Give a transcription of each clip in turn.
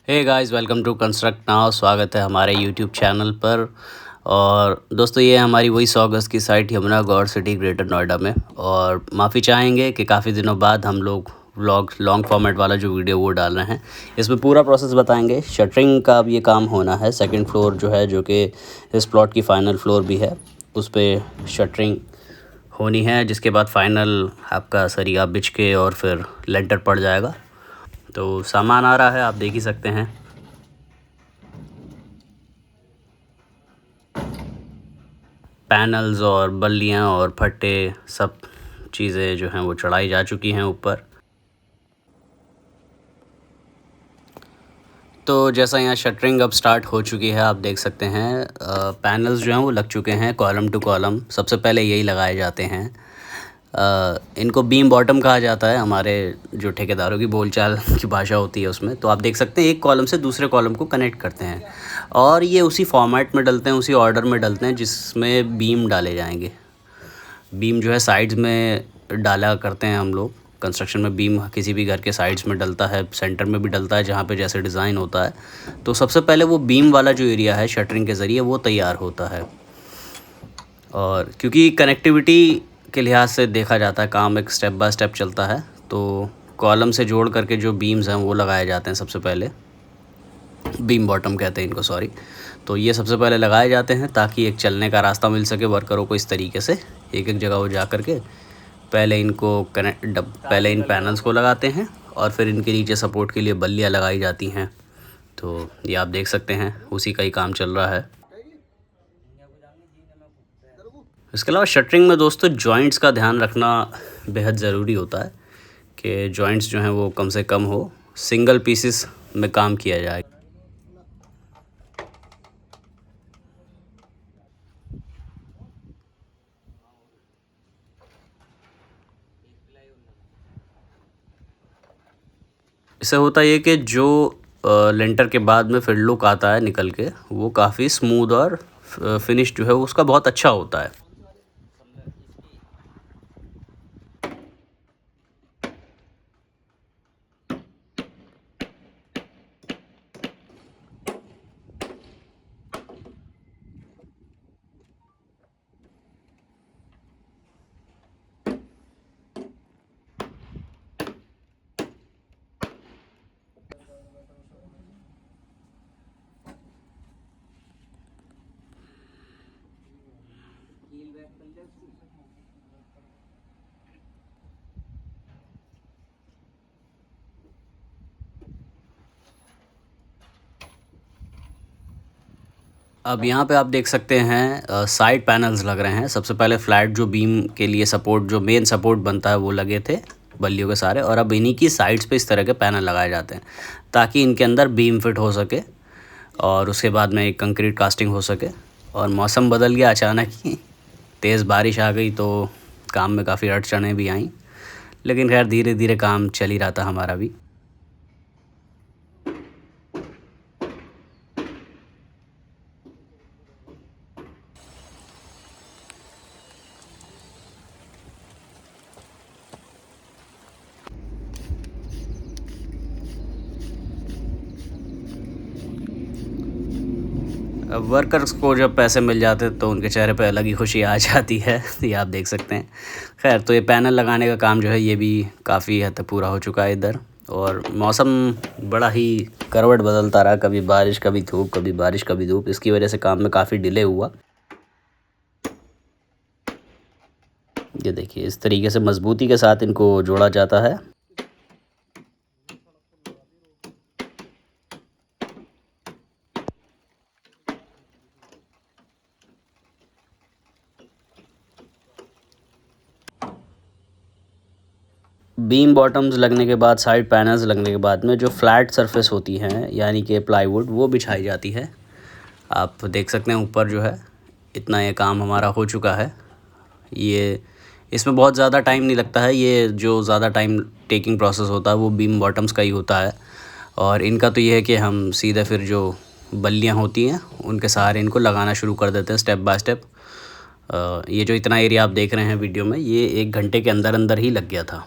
Hey guys, welcome to construct now. स्वागत है हमारे यूट्यूब चैनल पर। और दोस्तों, ये हमारी वही 100 गज़ की साइट यमुना गौर सिटी ग्रेटर नोएडा में। और माफ़ी चाहेंगे कि काफ़ी दिनों बाद हम लोग व्लॉग लॉन्ग फॉर्मेट वाला जो वीडियो वो डाल रहे हैं। इसमें पूरा प्रोसेस बताएंगे। शटरिंग का अब ये काम होना है। सेकंड फ्लोर जो है, जो कि इस प्लॉट की फ़ाइनल फ्लोर भी है, उस पर शटरिंग होनी है, जिसके बाद फाइनल आपका सरिया बिछ के और फिर लेंटर पड़ जाएगा। तो सामान आ रहा है, आप देख ही सकते हैं। पैनल्स और बल्लियाँ और फट्टे सब चीज़ें जो हैं वो चढ़ाई जा चुकी हैं ऊपर। तो जैसा यहाँ शटरिंग अब स्टार्ट हो चुकी है, आप देख सकते हैं पैनल्स जो हैं वो लग चुके हैं कॉलम टू कॉलम। सबसे पहले यही लगाए जाते हैं। इनको बीम बॉटम कहा जाता है, हमारे जो ठेकेदारों की बोलचाल की भाषा होती है उसमें। तो आप देख सकते हैं एक कॉलम से दूसरे कॉलम को कनेक्ट करते हैं, और ये उसी फॉर्मेट में डलते हैं, उसी ऑर्डर में डलते हैं जिसमें बीम डाले जाएंगे। बीम जो है साइड्स में डाला करते हैं हम लोग। कंस्ट्रक्शन में बीम किसी भी घर के साइड्स में डलता है, सेंटर में भी डलता है, जहाँ पे जैसे डिज़ाइन होता है। तो सबसे पहले वो बीम वाला जो एरिया है शटरिंग के ज़रिए वो तैयार होता है। और क्योंकि कनेक्टिविटी के लिहाज से देखा जाता है, काम एक स्टेप बाय स्टेप चलता है। तो कॉलम से जोड़ करके जो बीम्स हैं वो लगाए जाते हैं सबसे पहले। बीम बॉटम कहते हैं इनको, सॉरी। तो ये सबसे पहले लगाए जाते हैं ताकि एक चलने का रास्ता मिल सके वर्करों को। इस तरीके से एक एक जगह वो जा कर के पहले इनको पहले इन पैनल्स को लगाते हैं, और फिर इनके नीचे सपोर्ट के लिए बल्लियाँ लगाई जाती हैं। तो ये आप देख सकते हैं, उसी का ही काम चल रहा है। इसके अलावा शटरिंग में दोस्तों जॉइंट्स का ध्यान रखना बेहद ज़रूरी होता है कि जॉइंट्स जो हैं वो कम से कम हो, सिंगल पीसेस में काम किया जाए। इससे होता ये कि जो लेंटर के बाद में फिर लुक आता है निकल के, वो काफ़ी स्मूथ और फिनिश जो है उसका बहुत अच्छा होता है। अब यहाँ पे आप देख सकते हैं साइड पैनल्स लग रहे हैं। सबसे पहले फ्लैट जो बीम के लिए सपोर्ट, जो मेन सपोर्ट बनता है, वो लगे थे बल्लियों के सारे। और अब इन्हीं की साइड्स पे इस तरह के पैनल लगाए जाते हैं ताकि इनके अंदर बीम फिट हो सके, और उसके बाद में एक कंक्रीट कास्टिंग हो सके। और मौसम बदल गया अचानक ही, तेज़ बारिश आ गई, तो काम में काफ़ी अड़चनें भी आईं। लेकिन खैर धीरे धीरे काम चल ही रहा था हमारा भी। अब वर्कर्स को जब पैसे मिल जाते तो उनके चेहरे पे अलग ही खुशी आ जाती है। ये आप देख सकते हैं। खैर, तो ये पैनल लगाने का काम जो है ये भी काफ़ी हद तक पूरा हो चुका है इधर। और मौसम बड़ा ही करवट बदलता रहा, कभी बारिश कभी धूप, कभी बारिश कभी धूप। इसकी वजह से काम में काफ़ी डिले हुआ। ये देखिए, इस तरीके से मजबूती के साथ इनको जोड़ा जाता है। बीम बॉटम्स लगने के बाद, साइड पैनल्स लगने के बाद में जो फ्लैट सरफेस होती हैं, यानी कि प्लाईवुड, वो बिछाई जाती है। आप देख सकते हैं ऊपर जो है, इतना ये काम हमारा हो चुका है। ये इसमें बहुत ज़्यादा टाइम नहीं लगता है। ये जो ज़्यादा टाइम टेकिंग प्रोसेस होता है वो बीम बॉटम्स का ही होता है। और इनका तो ये है कि हम सीधे फिर जो बल्लियाँ होती हैं उनके सहारे इनको लगाना शुरू कर देते हैं स्टेप बाय स्टेप। ये जो इतना एरिया आप देख रहे हैं वीडियो में, ये 1 घंटे के अंदर अंदर ही लग गया था।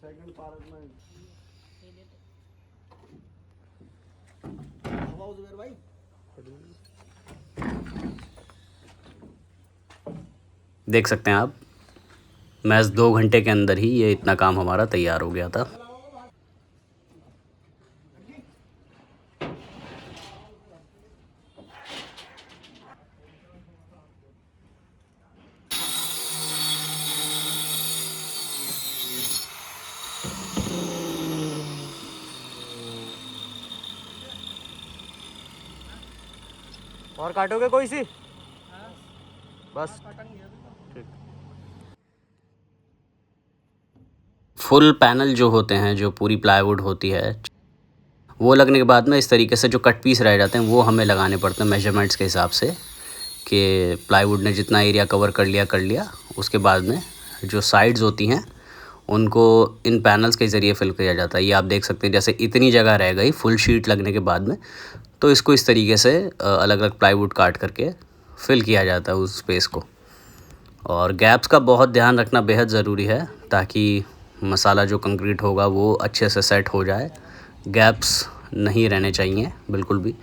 सेकंड पार्क में हवा उधर भाई देख सकते हैं आप, महज 2 घंटे के अंदर ही ये इतना काम हमारा तैयार हो गया था। और काटोगे कोई सी? बस फुल पैनल जो होते हैं, जो पूरी प्लाईवुड होती है, वो लगने के बाद में इस तरीके से जो कट पीस रह जाते हैं वो हमें लगाने पड़ते हैं मेजरमेंट्स के हिसाब से, कि प्लाईवुड ने जितना एरिया कवर कर लिया। उसके बाद में जो साइड्स होती हैं उनको इन पैनल्स के ज़रिए फिल किया जाता है। ये आप देख सकते हैं, जैसे इतनी जगह रह गई फुल शीट लगने के बाद में, तो इसको इस तरीके से अलग अलग प्लाईवुड काट करके फिल किया जाता है उस स्पेस को। और गैप्स का बहुत ध्यान रखना बेहद ज़रूरी है, ताकि मसाला जो कंक्रीट होगा वो अच्छे से सेट हो जाए। गैप्स नहीं रहने चाहिए बिल्कुल भी,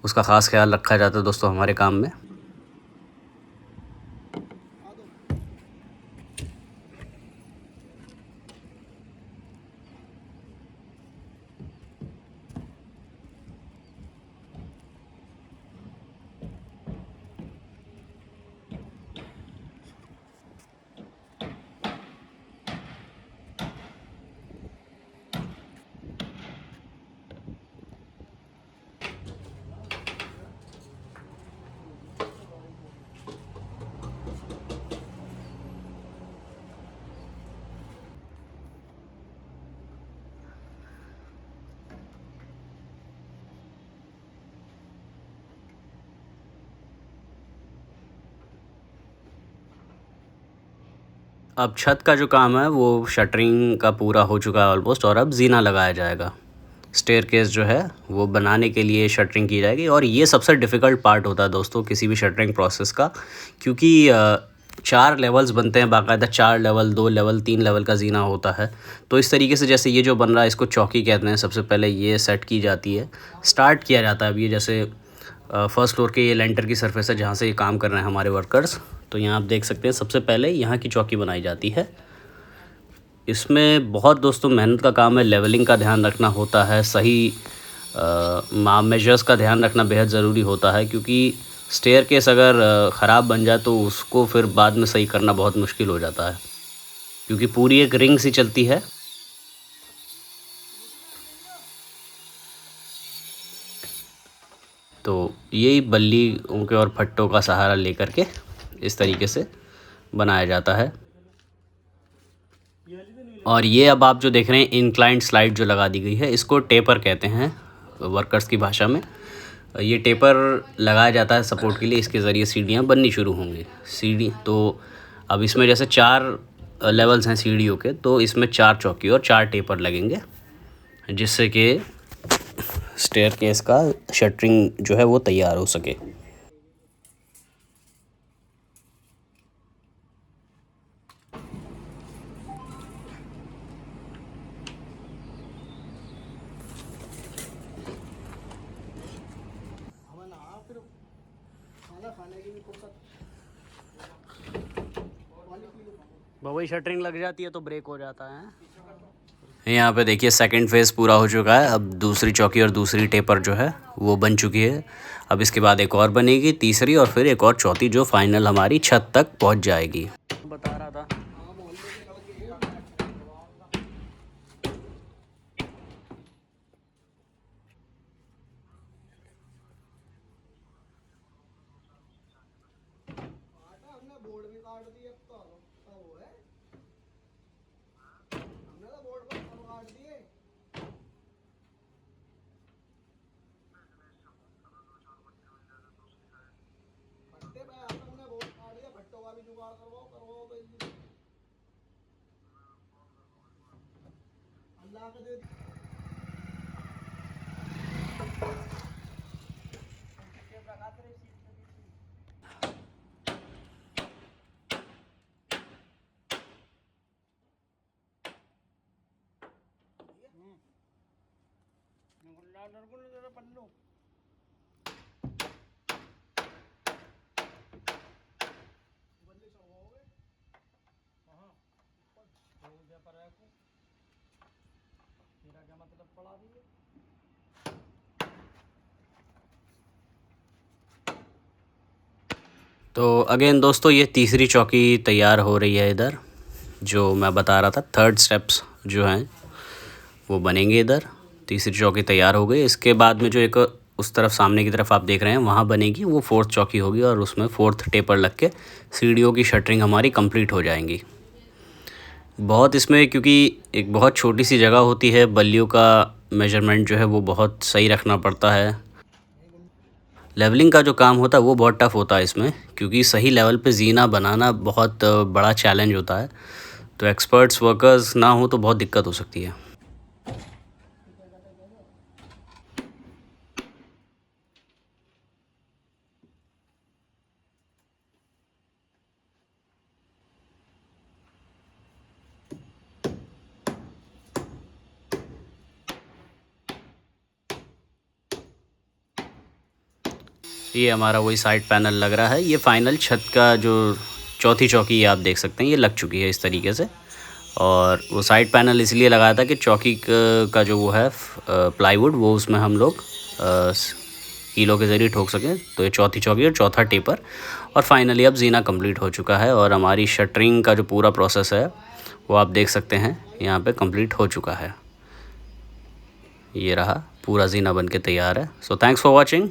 उसका ख़ास ख्याल रखा जाता है दोस्तों हमारे काम में। अब छत का जो काम है वो शटरिंग का पूरा हो चुका है ऑलमोस्ट, और अब जीना लगाया जाएगा। स्टेयरकेस जो है वो बनाने के लिए शटरिंग की जाएगी, और ये सबसे डिफ़िकल्ट पार्ट होता है दोस्तों किसी भी शटरिंग प्रोसेस का, क्योंकि 4 लेवल्स बनते हैं बाकायदा, 4 लेवल, 2 लेवल, 3 लेवल का जीना होता है। तो इस तरीके से जैसे ये जो बन रहा है इसको चौकी कहते हैं। सबसे पहले ये सेट की जाती है, स्टार्ट किया जाता है। अब ये जैसे फर्स्ट फ्लोर के ये लेंटर की सरफेस है जहाँ से ये काम कर रहे हैं हमारे वर्कर्स। तो यहाँ आप देख सकते हैं सबसे पहले यहाँ की चौकी बनाई जाती है। इसमें बहुत दोस्तों मेहनत का काम है, लेवलिंग का ध्यान रखना होता है, सही मेजर्स का ध्यान रखना बेहद ज़रूरी होता है, क्योंकि स्टेयरकेस अगर ख़राब बन जाए तो उसको फिर बाद में सही करना बहुत मुश्किल हो जाता है, क्योंकि पूरी एक रिंग सी चलती है। तो यही बल्ली उनके और फट्टों का सहारा लेकर के इस तरीके से बनाया जाता है। और ये अब आप जो देख रहे हैं इंक्लाइंड स्लाइड जो लगा दी गई है, इसको टेपर कहते हैं वर्कर्स की भाषा में। ये टेपर लगाया जाता है सपोर्ट के लिए, इसके ज़रिए सीढ़ियाँ बननी शुरू होंगी। सीढ़ी तो अब इसमें जैसे 4 लेवल्स हैं सीढ़ियों के, तो इसमें 4 चौकी और 4 टेपर लगेंगे, जिससे कि स्टेयरकेस का शटरिंग जो है वो तैयार हो सके। हमें ना फिर खाना खाने की भी फुर्सत वही शटरिंग लग जाती है तो ब्रेक हो जाता है। यहाँ पे देखिए सेकंड फेज़ पूरा हो चुका है। अब दूसरी चौकी और दूसरी टेपर जो है वो बन चुकी है। अब इसके बाद एक और बनेगी, तीसरी, और फिर एक और चौथी, जो फाइनल हमारी छत तक पहुँच जाएगी। बता रहा था हमने बोर्ड भी काट दिए। अब तो वो है, हमने तो बोर्ड पर सब काट दिए। फट्टे पे हमने बोर्ड काट दिया, फट्टों का भी जुगाड़ करवाओ करवाओ तो अल्लाह के दे पन्नू बल्ले चढ़वाओगे हाँ ऊपर पर रखो तेरा क्या मतलब पड़ा दिए तो अगेन दोस्तों ये तीसरी चौकी तैयार हो रही है इधर, जो मैं बता रहा था थर्ड स्टेप्स जो हैं वो बनेंगे इधर। तीसरी चौकी तैयार हो गई, इसके बाद में जो एक उस तरफ सामने की तरफ आप देख रहे हैं वहाँ बनेगी, वो फोर्थ चौकी होगी और उसमें फोर्थ टेपर लग के सीढ़ियों की शटरिंग हमारी कंप्लीट हो जाएंगी। बहुत इसमें क्योंकि एक बहुत छोटी सी जगह होती है, बल्लियों का मेजरमेंट जो है वो बहुत सही रखना पड़ता है। लेवलिंग का जो काम होता है वो बहुत टफ़ होता है इसमें, क्योंकि सही लेवल पे जीना बनाना बहुत बड़ा चैलेंज होता है। तो एक्सपर्ट्स वर्कर्स ना हो तो बहुत दिक्कत हो सकती है। ये हमारा वही साइड पैनल लग रहा है। ये फाइनल छत का जो चौथी चौकी ये आप देख सकते हैं ये लग चुकी है इस तरीके से। और वो साइड पैनल इसलिए लगाया था कि चौकी का जो वो है प्लाईवुड, वो उसमें हम लोग कीलों के ज़रिए ठोक सकें। तो ये चौथी चौकी और चौथा टेपर, और फाइनली अब जीना कंप्लीट हो चुका है और हमारी शटरिंग का जो पूरा प्रोसेस है वो आप देख सकते हैं यहाँ पे कंप्लीट हो चुका है। ये रहा पूरा जीना बन के तैयार है। So thanks for watching.